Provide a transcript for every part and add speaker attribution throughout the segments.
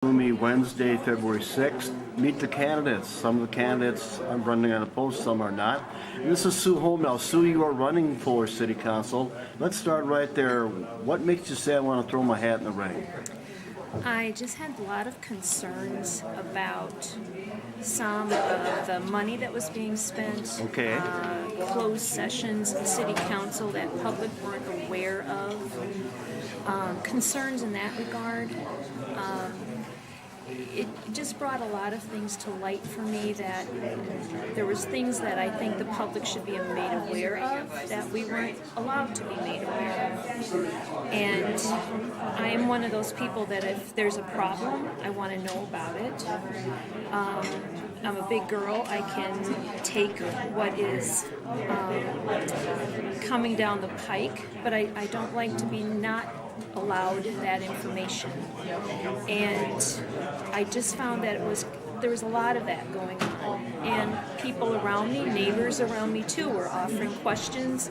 Speaker 1: Wednesday, February 6th. Meet the candidates. Some of the candidates are running unopposed, some are not. And this is Sue Holme. Now, Sue, you are running for City Council. Let's start right there. What makes you say I want to throw my hat in the ring?
Speaker 2: I just had a lot of concerns about some of the money that was being spent,
Speaker 1: Okay.
Speaker 2: Closed sessions in City Council that public weren't aware of, concerns in that regard. It just brought a lot of things to light for me that there was things that I think the public should be made aware of that we weren't allowed to be made aware of. And I am one of those people that if there's a problem, I want to know about it. I'm a big girl. I can take what is coming down the pike, but I don't like to be not allowed that information. And I just found that there was a lot of that going on. And people around me, neighbors around me too, were offering questions.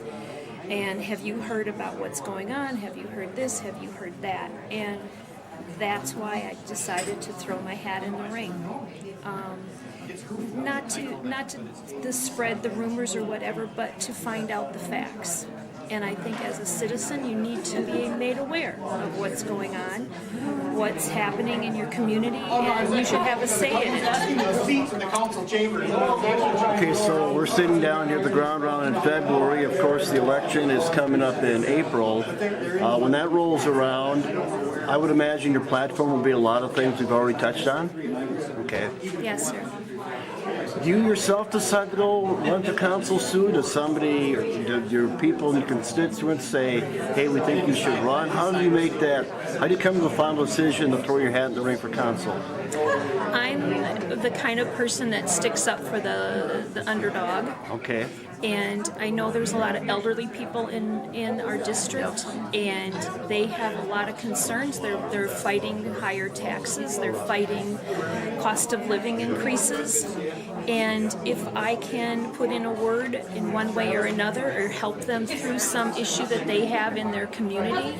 Speaker 2: And have you heard about what's going on? Have you heard this? Have you heard that? And that's why I decided to throw my hat in the ring. Not to spread the rumors or whatever, but to find out the facts. And I think as a citizen, you need to be made aware of what's going on, what's happening in your community, and you should have a say in it.
Speaker 1: Okay, so we're sitting down here at the ground round in February. Of course, the election is coming up in April. When that rolls around, I would imagine your platform will be a lot of things we've already touched on. Okay.
Speaker 2: Yes, sir.
Speaker 1: Do you yourself decide to go run for council, Sue? Does somebody, do your people and your constituents say, hey, we think you should run? How do you make that? How do you come to the final decision to throw your hat in the ring for council?
Speaker 2: I'm the kind of person that sticks up for the underdog.
Speaker 1: Okay.
Speaker 2: And I know there's a lot of elderly people in our district, and they have a lot of concerns. They're fighting higher taxes. They're fighting cost of living increases. And if I can put in a word in one way or another or help them through some issue that they have in their community,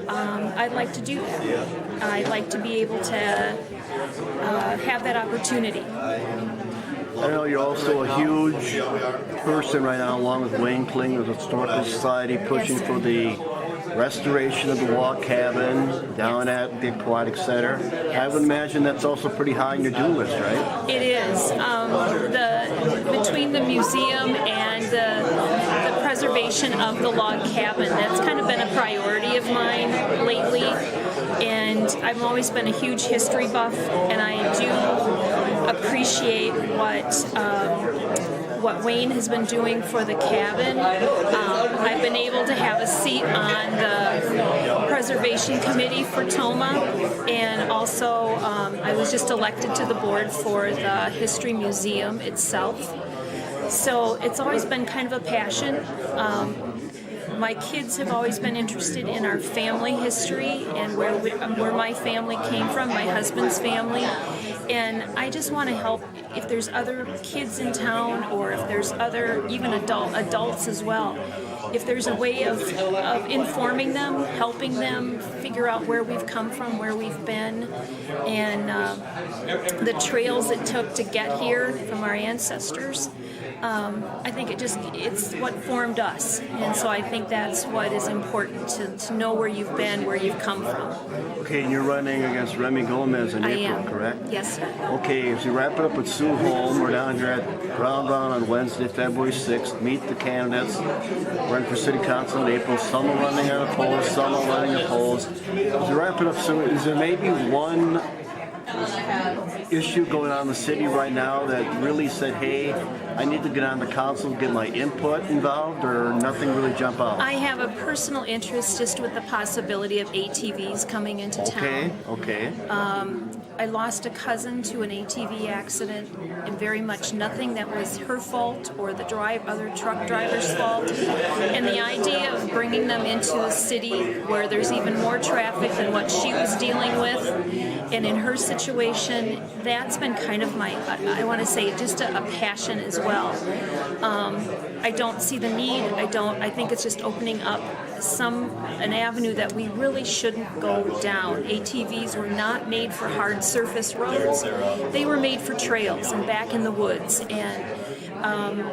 Speaker 2: I'd like to do that. I'd like to be able to have that opportunity.
Speaker 1: I know you're also a huge person right now, along with Wayne Kling of the Historical Society, pushing for the restoration of the log cabin down at the Aquatic Center. I would imagine that's also pretty high on your do list, right?
Speaker 2: It is. Between the museum and the preservation of the log cabin, that's kind of been a priority of mine lately. And I've always been a huge history buff, and I do appreciate what Wayne has been doing for the cabin. I've been able to have a seat on the preservation committee for Tomah, and also I was just elected to the board for the history museum itself. So it's always been kind of a passion. My kids have always been interested in our family history and where my family came from, my husband's family. And I just want to help if there's other kids in town, or if there's other, even adults as well. If there's a way of informing them, helping them figure out where we've come from, where we've been, and the trails it took to get here from our ancestors, I think it's what formed us. And so I think that's what is important, to know where you've been, where you've come from.
Speaker 1: Okay, and you're running against Remy Gomez in April, correct?
Speaker 2: Yes, sir.
Speaker 1: Okay, as you wrap it up with Sue Holme, we're down here at Ground Round on Wednesday, February 6th. Meet the candidates. Running for City Council in April. Some are running unopposed, some are running opposed. As you wrap it up, Sue, is there maybe one issue going on in the city right now that really said, hey, I need to get on the council, get my input involved, or nothing really jump out?
Speaker 2: I have a personal interest just with the possibility of ATVs coming into town.
Speaker 1: Okay.
Speaker 2: I lost a cousin to an ATV accident, and very much nothing that was her fault or the other truck driver's fault. And the idea of bringing them into a city where there's even more traffic than what she was dealing with, and in her situation, that's been kind of I want to say, just a passion as well. I don't see the need. I think it's just opening up an avenue that we really shouldn't go down. ATVs were not made for hard surface roads. They were made for trails and back in the woods. And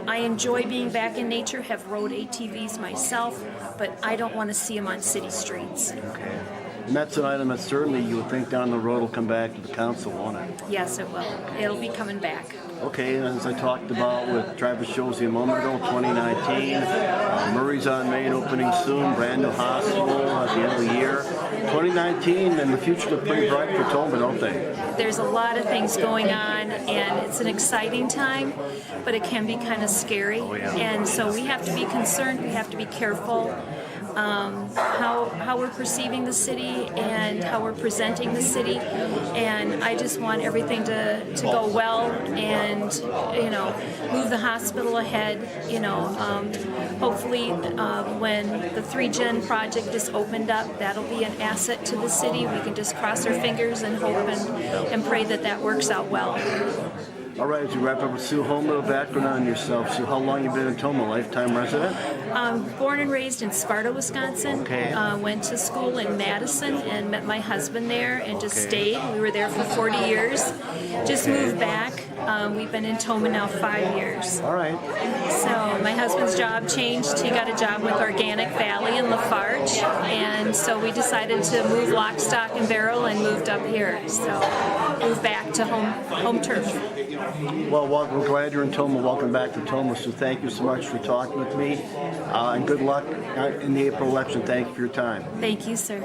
Speaker 2: I enjoy being back in nature, have rode ATVs myself, but I don't want to see them on city streets.
Speaker 1: Okay. And that's an item that certainly you would think down the road will come back to the council, won't it?
Speaker 2: Yes, it will. It'll be coming back.
Speaker 1: Okay, and as I talked about with Travis Josie a moment ago, 2019, Murray's on Main opening soon, brand new hospital at the end of the year. 2019 and the future look pretty bright for Tomah, don't they?
Speaker 2: There's a lot of things going on, and it's an exciting time, but it can be kind of scary.
Speaker 1: Oh, yeah.
Speaker 2: And so we have to be concerned, we have to be careful how we're perceiving the city and how we're presenting the city. And I just want everything to go well and, move the hospital ahead. Hopefully when the 3Gen project is opened up, that'll be an asset to the city. We can just cross our fingers and hope and pray that works out well.
Speaker 1: All right, as we wrap up with Sue, Holme, a little background on yourself. Sue, how long you been in Tomah? Lifetime resident?
Speaker 2: Born and raised in Sparta, Wisconsin.
Speaker 1: Okay.
Speaker 2: Went to school in Madison and met my husband there and just stayed. We were there for 40 years. Just moved back. We've been in Tomah now 5 years.
Speaker 1: All right.
Speaker 2: So my husband's job changed. He got a job with Organic Valley in Lafarge, and so we decided to move lock, stock, and barrel and moved up here. So moved back to home turf.
Speaker 1: Well, we're glad you're in Tomah. Welcome back to Tomah. So thank you so much for talking with me, and good luck in the April election. Thank you for your time.
Speaker 2: Thank you, sir.